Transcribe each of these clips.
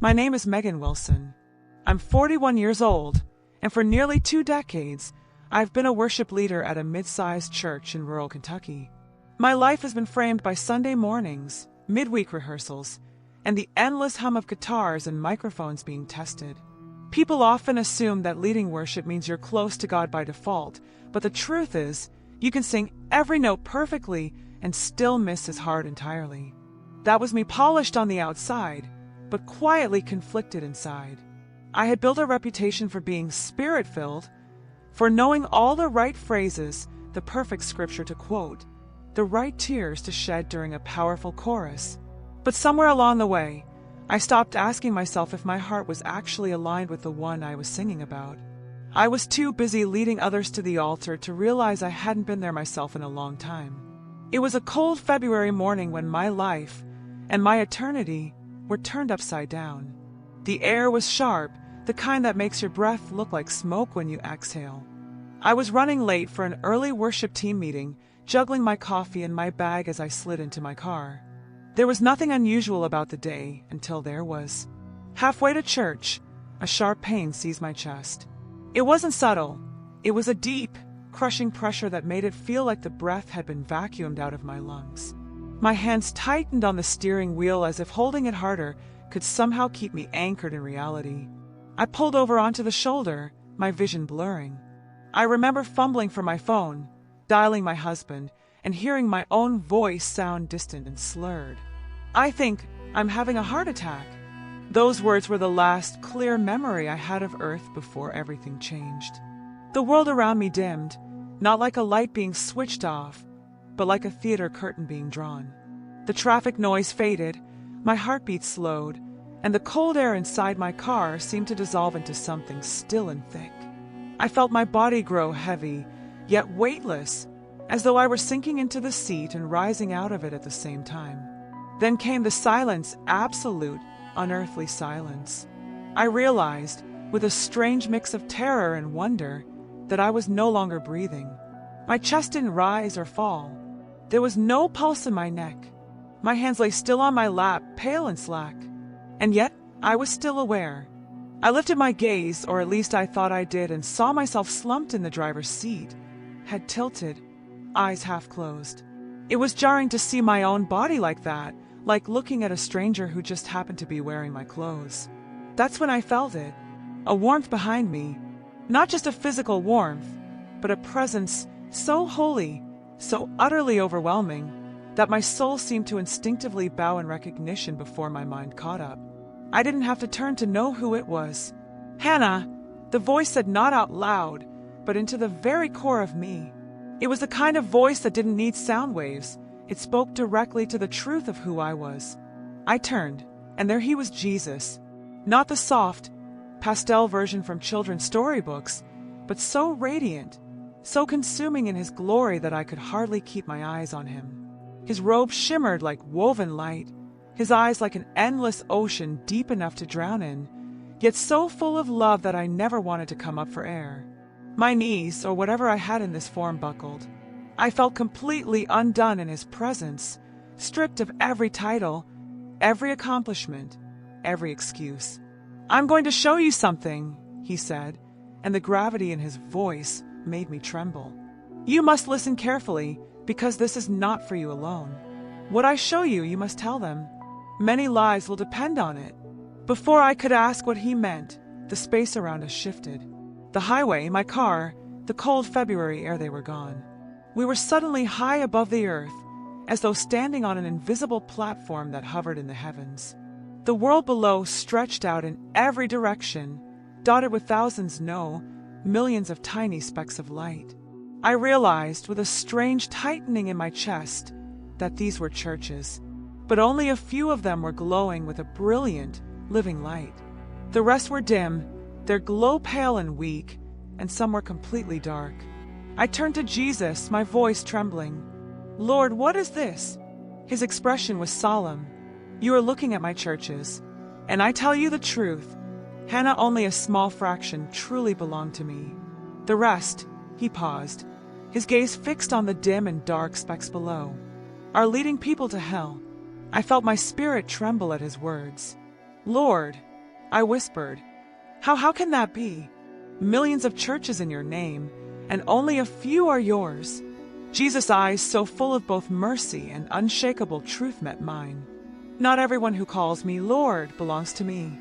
My name is Megan Wilson. I'm 41 years old, and for nearly 2 decades, I've been a worship leader at a mid-sized church in rural Kentucky. My life has been framed by Sunday mornings, midweek rehearsals, and the endless hum of guitars and microphones being tested. People often assume that leading worship means you're close to God by default, but the truth is, you can sing every note perfectly and still miss His heart entirely. That was me, polished on the outside, but quietly conflicted inside. I had built a reputation for being spirit-filled, for knowing all the right phrases, the perfect scripture to quote, the right tears to shed during a powerful chorus. But somewhere along the way, I stopped asking myself if my heart was actually aligned with the one I was singing about. I was too busy leading others to the altar to realize I hadn't been there myself in a long time. It was a cold February morning when my life and my eternity were turned upside down. The air was sharp, the kind that makes your breath look like smoke when you exhale. I was running late for an early worship team meeting, juggling my coffee and my bag as I slid into my car. There was nothing unusual about the day until there was. Halfway to church, a sharp pain seized my chest. It wasn't subtle. It was a deep, crushing pressure that made it feel like the breath had been vacuumed out of my lungs. My hands tightened on the steering wheel as if holding it harder could somehow keep me anchored in reality. I pulled over onto the shoulder, my vision blurring. I remember fumbling for my phone, dialing my husband, and hearing my own voice sound distant and slurred. "I think I'm having a heart attack." Those words were the last clear memory I had of Earth before everything changed. The world around me dimmed, not like a light being switched off, but like a theater curtain being drawn. The traffic noise faded, my heartbeat slowed, and the cold air inside my car seemed to dissolve into something still and thick. I felt my body grow heavy, yet weightless, as though I were sinking into the seat and rising out of it at the same time. Then came the silence, absolute, unearthly silence. I realized, with a strange mix of terror and wonder, that I was no longer breathing. My chest didn't rise or fall. There was no pulse in my neck. My hands lay still on my lap, pale and slack. And yet, I was still aware. I lifted my gaze, or at least I thought I did, and saw myself slumped in the driver's seat, head tilted, eyes half closed. It was jarring to see my own body like that, like looking at a stranger who just happened to be wearing my clothes. That's when I felt it, a warmth behind me, not just a physical warmth, but a presence so holy, so utterly overwhelming, that my soul seemed to instinctively bow in recognition before my mind caught up. I didn't have to turn to know who it was. "Hannah," the voice said, not out loud, but into the very core of me. It was the kind of voice that didn't need sound waves. It spoke directly to the truth of who I was. I turned, and there he was, Jesus. Not the soft, pastel version from children's storybooks, but so radiant, so consuming in his glory that I could hardly keep my eyes on him. His robe shimmered like woven light, his eyes like an endless ocean deep enough to drown in, yet so full of love that I never wanted to come up for air. My knees, or whatever I had in this form, buckled. I felt completely undone in his presence, stripped of every title, every accomplishment, every excuse. "I'm going to show you something," he said, and the gravity in his voice made me tremble. "You must listen carefully, because this is not for you alone. What I show you, you must tell them. Many lives will depend on it." Before I could ask what he meant, the space around us shifted. The highway, my car, the cold February air, they were gone. We were suddenly high above the earth, as though standing on an invisible platform that hovered in the heavens. The world below stretched out in every direction, dotted with thousands, no, millions of tiny specks of light. I realized, with a strange tightening in my chest, that these were churches, but only a few of them were glowing with a brilliant, living light. The rest were dim, their glow pale and weak, and some were completely dark. I turned to Jesus, my voice trembling. "Lord, what is this?" His expression was solemn. "You are looking at my churches, and I tell you the truth, Hannah, only a small fraction truly belonged to me. The rest," he paused, his gaze fixed on the dim and dark specks below, "are leading people to hell." I felt my spirit tremble at his words. "Lord," I whispered. How can that be? Millions of churches in your name, and only a few are yours. Jesus' eyes, so full of both mercy and unshakable truth, met mine. Not everyone who calls me Lord belongs to me.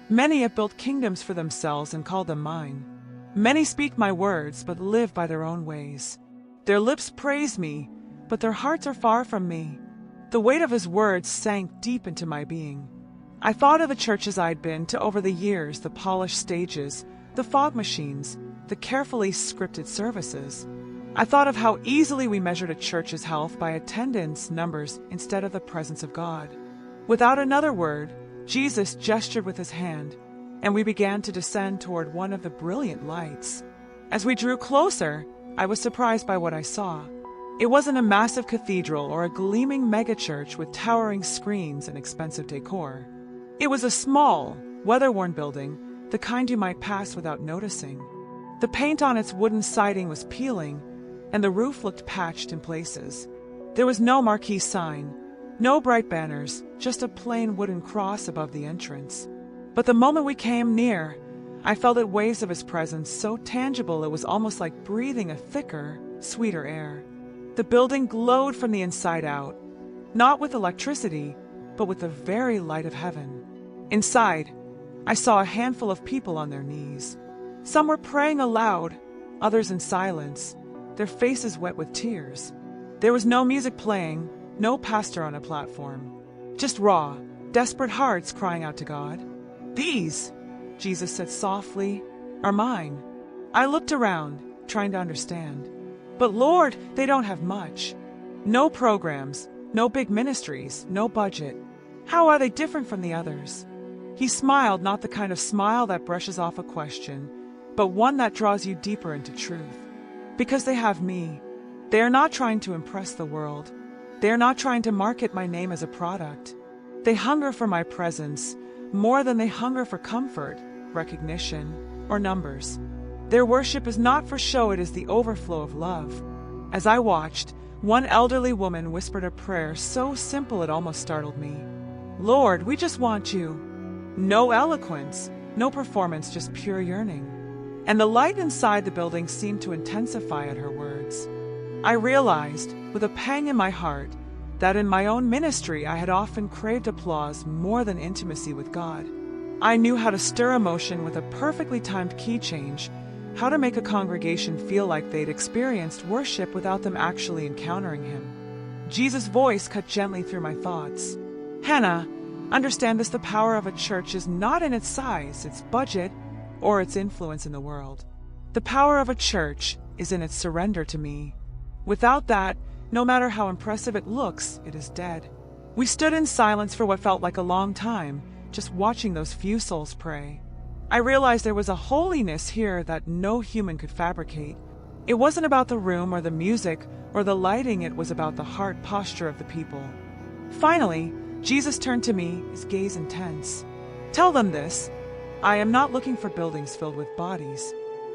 Many have built kingdoms for themselves and called them mine. Many speak my words, but live by their own ways. Their lips praise me, but their hearts are far from me. The weight of his words sank deep into my being. I thought of the churches I'd been to over the years, the polished stages, the fog machines, the carefully scripted services. I thought of how easily we measured a church's health by attendance numbers instead of the presence of God. Without another word, Jesus gestured with his hand, and we began to descend toward one of the brilliant lights. As we drew closer, I was surprised by what I saw. It wasn't a massive cathedral or a gleaming megachurch with towering screens and expensive decor. It was a small, weather-worn building, the kind you might pass without noticing. The paint on its wooden siding was peeling, and the roof looked patched in places. There was no marquee sign, no bright banners, just a plain wooden cross above the entrance. But the moment we came near, I felt the waves of his presence so tangible it was almost like breathing a thicker, sweeter air. The building glowed from the inside out, not with electricity, but with the very light of heaven. Inside, I saw a handful of people on their knees. Some were praying aloud, others in silence, their faces wet with tears. There was no music playing, no pastor on a platform. Just raw, desperate hearts crying out to God. "These," Jesus said softly, "are mine." I looked around, trying to understand. "But Lord, they don't have much. No programs, no big ministries, no budget. How are they different from the others?" He smiled, not the kind of smile that brushes off a question, but one that draws you deeper into truth. "Because they have me. They are not trying to impress the world. They are not trying to market my name as a product. They hunger for my presence more than they hunger for comfort, recognition, or numbers. Their worship is not for show, it is the overflow of love." As I watched, one elderly woman whispered a prayer so simple it almost startled me. "Lord, we just want you." No eloquence, no performance, just pure yearning. And the light inside the building seemed to intensify at her words. I realized, with a pang in my heart, that in my own ministry I had often craved applause more than intimacy with God. I knew how to stir emotion with a perfectly timed key change, how to make a congregation feel like they'd experienced worship without them actually encountering him. Jesus' voice cut gently through my thoughts. "Hannah, understand this: the power of a church is not in its size, its budget, or its influence in the world. The power of a church is in its surrender to me. Without that, no matter how impressive it looks, it is dead." We stood in silence for what felt like a long time, just watching those few souls pray. I realized there was a holiness here that no human could fabricate. It wasn't about the room or the music or the lighting, it was about the heart posture of the people. Finally, Jesus turned to me, his gaze intense. "Tell them this: I am not looking for buildings filled with bodies.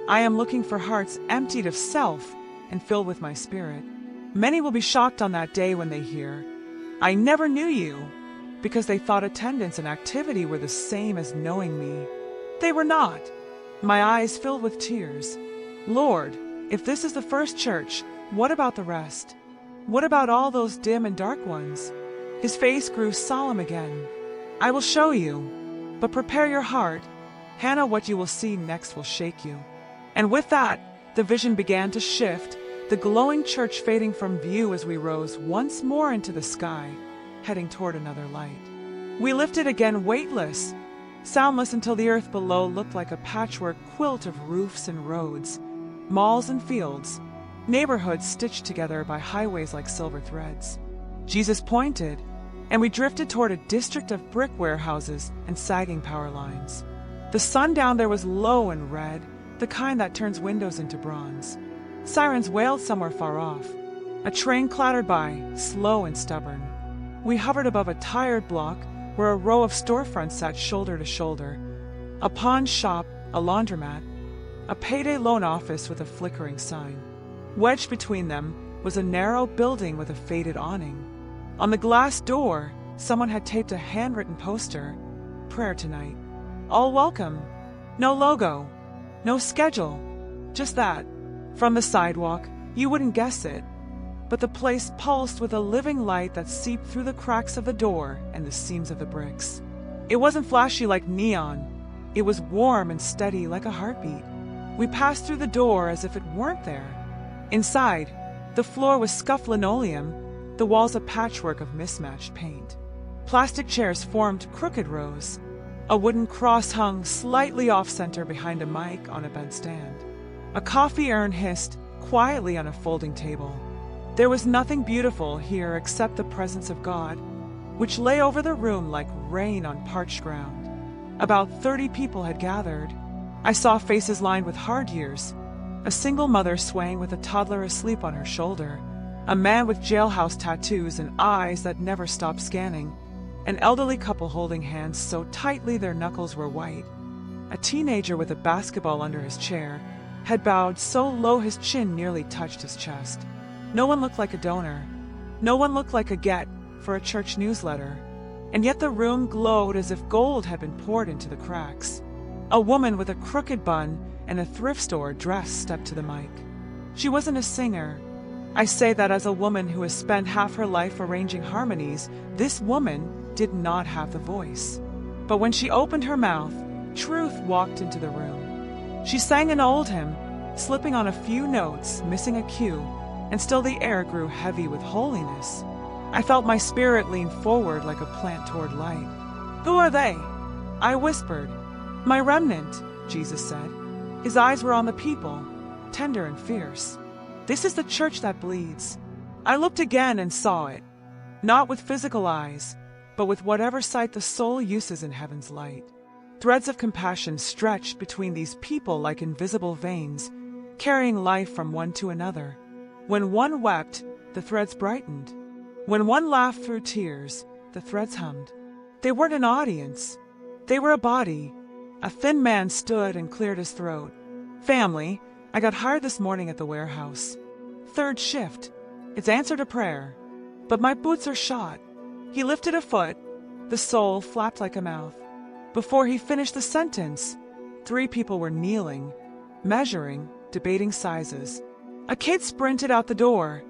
I am looking for hearts emptied of self and filled with my spirit." Many will be shocked on that day when they hear, "I never knew you," because they thought attendance and activity were the same as knowing me. They were not. My eyes filled with tears. "Lord, if this is the first church, what about the rest? What about all those dim and dark ones?" His face grew solemn again. "I will show you, but prepare your heart. Hannah, what you will see next will shake you." And with that, the vision began to shift, the glowing church fading from view as we rose once more into the sky, heading toward another light. We lifted again, weightless, soundless, until the earth below looked like a patchwork quilt of roofs and roads, malls and fields, neighborhoods stitched together by highways like silver threads. Jesus pointed, and we drifted toward a district of brick warehouses and sagging power lines. The sun down there was low and red, the kind that turns windows into bronze. Sirens wailed somewhere far off. A train clattered by, slow and stubborn. We hovered above a tired block where a row of storefronts sat shoulder to shoulder. A pawn shop, a laundromat, a payday loan office with a flickering sign. Wedged between them was a narrow building with a faded awning. On the glass door, someone had taped a handwritten poster, "Prayer tonight." All welcome. No logo. No schedule. Just that. From the sidewalk, you wouldn't guess it. But the place pulsed with a living light that seeped through the cracks of the door and the seams of the bricks. It wasn't flashy like neon. It was warm and steady like a heartbeat. We passed through the door as if it weren't there. Inside, the floor was scuffed linoleum, the walls a patchwork of mismatched paint. Plastic chairs formed crooked rows. A wooden cross hung slightly off-center behind a mic on a bent stand. A coffee urn hissed quietly on a folding table. There was nothing beautiful here except the presence of God, which lay over the room like rain on parched ground. About 30 people had gathered. I saw faces lined with hard years, a single mother swaying with a toddler asleep on her shoulder, a man with jailhouse tattoos and eyes that never stopped scanning, an elderly couple holding hands so tightly their knuckles were white, a teenager with a basketball under his chair had bowed so low his chin nearly touched his chest. No one looked like a donor. No one looked like a get for a church newsletter. And yet the room glowed as if gold had been poured into the cracks. A woman with a crooked bun and a thrift store dress stepped to the mic. She wasn't a singer. I say that as a woman who has spent half her life arranging harmonies. This woman did not have the voice. But when she opened her mouth, truth walked into the room. She sang an old hymn, slipping on a few notes, missing a cue, and still the air grew heavy with holiness. I felt my spirit lean forward like a plant toward light. Who are they? I whispered. My remnant, Jesus said. His eyes were on the people, tender and fierce. This is the church that bleeds. I looked again and saw it, not with physical eyes, but with whatever sight the soul uses in heaven's light. Threads of compassion stretched between these people like invisible veins, carrying life from one to another. When one wept, the threads brightened. When one laughed through tears, the threads hummed. They weren't an audience. They were a body. A thin man stood and cleared his throat. Family, I got hired this morning at the warehouse. Third shift. It's answer to prayer. But my boots are shot. He lifted a foot. The sole flapped like a mouth. Before he finished the sentence, 3 people were kneeling, measuring, debating sizes. A kid sprinted out the door.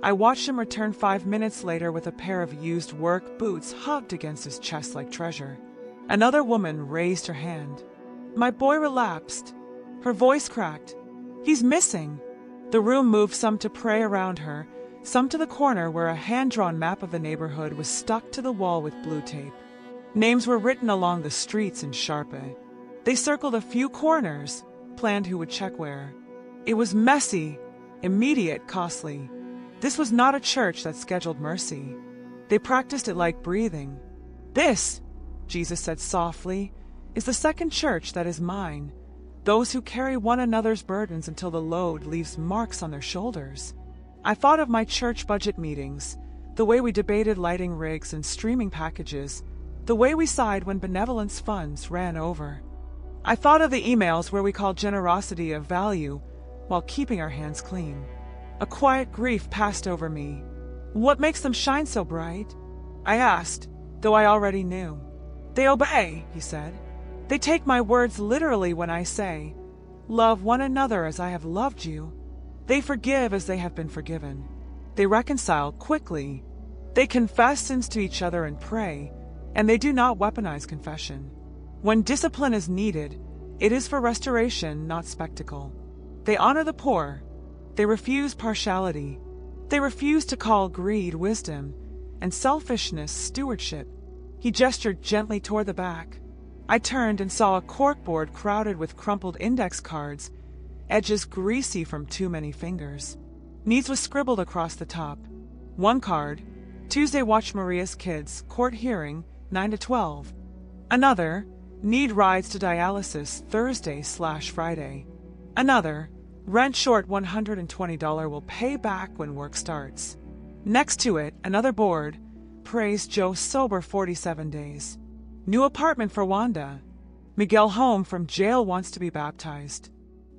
I watched him return 5 minutes later with a pair of used work boots hugged against his chest like treasure. Another woman raised her hand. My boy relapsed. Her voice cracked. He's missing. The room moved, some to pray around her, some to the corner where a hand-drawn map of the neighborhood was stuck to the wall with blue tape. Names were written along the streets in Sharpie. They circled a few corners, planned who would check where. It was messy, immediate, costly. This was not a church that scheduled mercy. They practiced it like breathing. This, Jesus said softly, is the second church that is mine. Those who carry one another's burdens until the load leaves marks on their shoulders. I thought of my church budget meetings, the way we debated lighting rigs and streaming packages, the way we sighed when benevolence funds ran over. I thought of the emails where we called generosity of value while keeping our hands clean. A quiet grief passed over me. What makes them shine so bright? I asked, though I already knew. They obey, he said. They take my words literally when I say, love one another as I have loved you. They forgive as they have been forgiven. They reconcile quickly. They confess sins to each other and pray, and they do not weaponize confession. When discipline is needed, it is for restoration, not spectacle. They honor the poor. They refuse partiality. They refuse to call greed wisdom and selfishness stewardship. He gestured gently toward the back. I turned and saw a corkboard crowded with crumpled index cards, edges greasy from too many fingers. Needs was scribbled across the top. One card, Tuesday watch Maria's kids, court hearing, 9 to 12. Another, need rides to dialysis Thursday/Friday. Another, rent short $120 will pay back when work starts. Next to it, another board, praise Joe sober 47 days. New apartment for Wanda. Miguel home from jail wants to be baptized.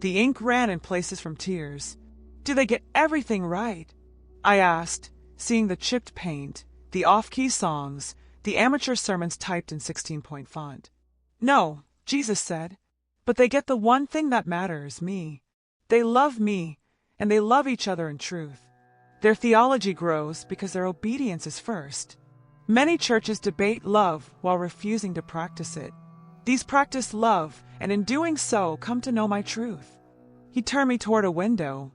The ink ran in places from tears. Do they get everything right? I asked, seeing the chipped paint, the off-key songs, the amateur sermons typed in 16-point font. No, Jesus said, "But they get the one thing that matters, me. They love me, and they love each other in truth. Their theology grows because their obedience is first." Many churches debate love while refusing to practice it. These practice love, and in doing so, come to know my truth. He turned me toward a window.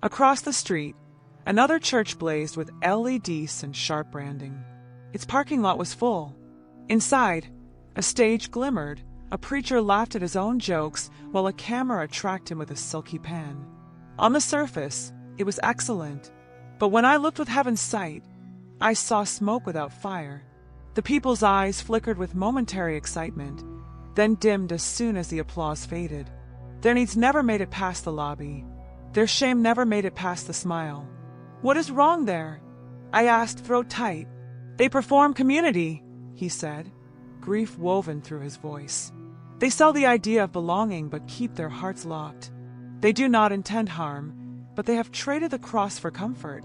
Across the street, another church blazed with LEDs and sharp branding. Its parking lot was full. Inside, a stage glimmered. A preacher laughed at his own jokes while a camera tracked him with a silky pan. On the surface, it was excellent. But when I looked with heaven's sight, I saw smoke without fire. The people's eyes flickered with momentary excitement, then dimmed as soon as the applause faded. Their needs never made it past the lobby. Their shame never made it past the smile. "What is wrong there?" I asked, throat tight. "They perform community," he said, grief woven through his voice. "They sell the idea of belonging but keep their hearts locked. They do not intend harm, but they have traded the cross for comfort.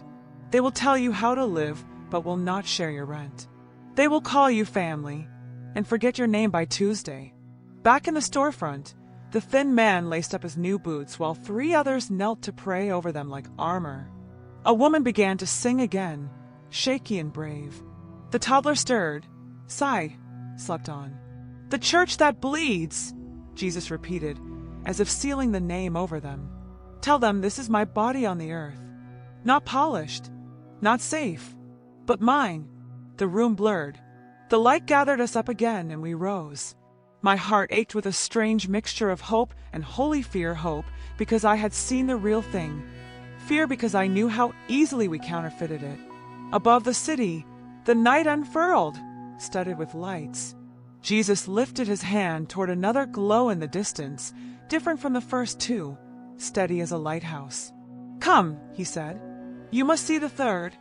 They will tell you how to live but will not share your rent. They will call you family and forget your name by Tuesday." Back in the storefront, the thin man laced up his new boots while 3 others knelt to pray over them like armor. A woman began to sing again, shaky and brave. The toddler stirred, sighed, slept on. "The church that bleeds," Jesus repeated, as if sealing the name over them. "Tell them this is my body on the earth. Not polished, not safe, but mine." The room blurred. The light gathered us up again, and we rose. My heart ached with a strange mixture of hope and holy fear. Hope because I had seen the real thing. Fear because I knew how easily we counterfeited it. Above the city, the night unfurled, studded with lights. Jesus lifted his hand toward another glow in the distance, different from the first 2, steady as a lighthouse. "Come," he said. "You must see the third."